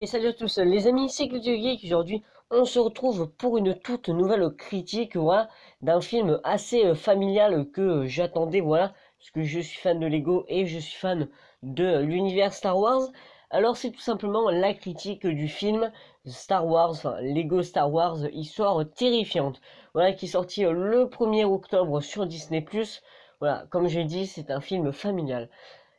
Et salut à tous les amis, c'est Culture Geek. Aujourd'hui on se retrouve pour une toute nouvelle critique, voilà, d'un film assez familial que j'attendais, voilà, parce que je suis fan de Lego et je suis fan de l'univers Star Wars. Alors c'est tout simplement la critique du film Star Wars, enfin Lego Star Wars, histoire terrifiante, voilà, qui est sorti le 1er octobre sur Disney+. Voilà, comme j'ai dit, c'est un film familial.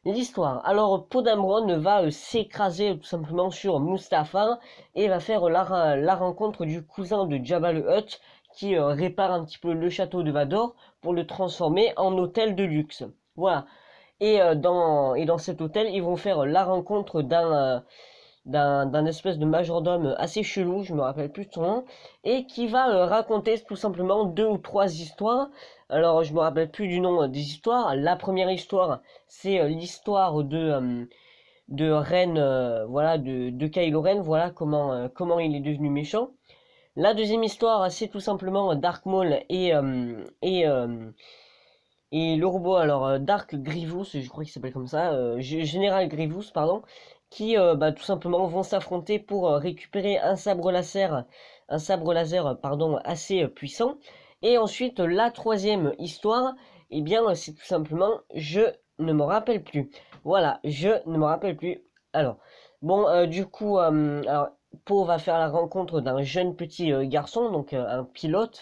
L'histoire. Alors, Poe Dameron va s'écraser tout simplement sur Mustafar et va faire la rencontre du cousin de Jabba le Hutt qui répare un petit peu le château de Vador pour le transformer en hôtel de luxe. Voilà. Et dans cet hôtel, ils vont faire la rencontre d'un espèce de majordome assez chelou, je me rappelle plus de son nom, et qui va raconter tout simplement 2 ou 3 histoires. Alors je me rappelle plus du nom des histoires. La première histoire, c'est l'histoire de Ren, voilà, de Kylo Ren, voilà comment il est devenu méchant. La deuxième histoire, c'est tout simplement Dark Maul et le robot, alors Dark Grievous, je crois qu'il s'appelle comme ça, Général Grievous, pardon, qui tout simplement vont s'affronter pour récupérer un sabre laser, pardon, assez puissant. Et ensuite, la troisième histoire, eh bien, c'est tout simplement, je ne me rappelle plus. Voilà, je ne me rappelle plus. Alors, bon, du coup, alors, Poe va faire la rencontre d'un jeune petit garçon, donc un pilote,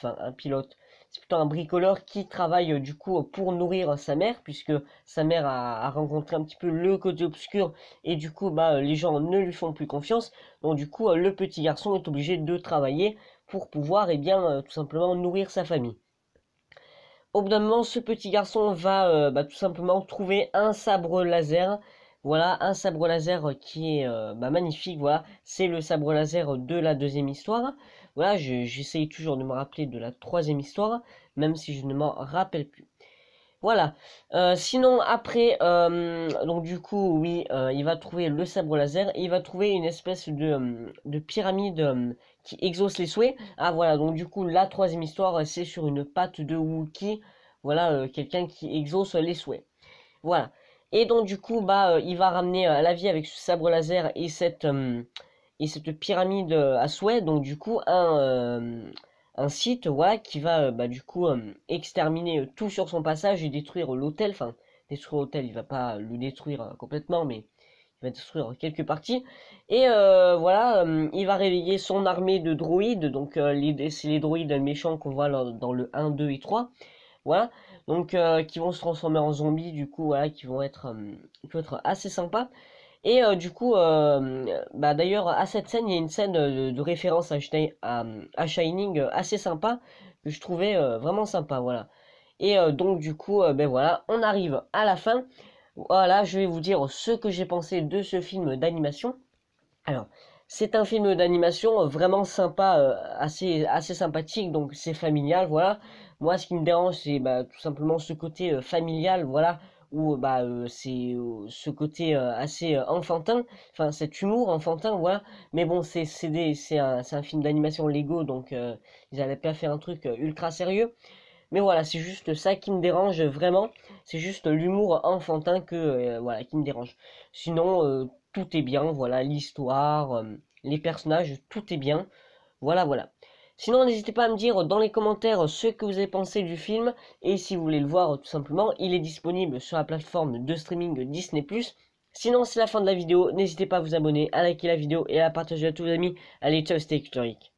c'est plutôt un bricoleur qui travaille du coup pour nourrir sa mère, puisque sa mère a rencontré un petit peu le côté obscur et du coup les gens ne lui font plus confiance. Donc du coup le petit garçon est obligé de travailler pour pouvoir tout simplement nourrir sa famille. Au bout d'un moment, ce petit garçon va tout simplement trouver un sabre laser. Voilà, un sabre laser qui est magnifique. Voilà, c'est le sabre laser de la deuxième histoire. Voilà, j'essaye toujours de me rappeler de la troisième histoire, même si je ne m'en rappelle plus. Voilà. Sinon, après, donc du coup, oui, il va trouver le sabre laser et il va trouver une espèce de pyramide qui exauce les souhaits. Ah voilà, donc du coup, la troisième histoire, c'est sur une patte de Wookiee. Voilà, quelqu'un qui exauce les souhaits. Voilà. Et donc du coup, il va ramener à la vie avec ce sabre laser et cette pyramide à souhait. Donc du coup, un site, voilà, qui va du coup exterminer tout sur son passage et détruire l'hôtel. Enfin, détruire l'hôtel, il va pas le détruire complètement, mais il va détruire quelques parties. Et voilà, il va réveiller son armée de droïdes. Donc c'est les droïdes méchants qu'on voit dans le 1, 2 et 3. Voilà, donc qui vont se transformer en zombies, du coup, voilà, qui vont être assez sympas. Et du coup, d'ailleurs, à cette scène, il y a une scène de référence à Shining assez sympa, que je trouvais vraiment sympa, voilà. Et donc, du coup, voilà, on arrive à la fin. Voilà, je vais vous dire ce que j'ai pensé de ce film d'animation. Alors, c'est un film d'animation vraiment sympa, assez sympathique, donc c'est familial, voilà. Moi, ce qui me dérange, c'est tout simplement ce côté familial, voilà, où c'est ce côté assez enfantin, enfin cet humour enfantin, voilà. Mais bon, c'est un film d'animation Lego, donc ils n'allaient pas faire un truc ultra sérieux. Mais voilà, c'est juste ça qui me dérange vraiment. C'est juste l'humour enfantin voilà, qui me dérange. Sinon, tout est bien. Voilà, l'histoire, les personnages, tout est bien. Voilà, voilà. Sinon, n'hésitez pas à me dire dans les commentaires ce que vous avez pensé du film. Et si vous voulez le voir, tout simplement, il est disponible sur la plateforme de streaming Disney+. Sinon, c'est la fin de la vidéo. N'hésitez pas à vous abonner, à liker la vidéo et à la partager à tous vos amis. Allez, ciao, c'était Culture Geek.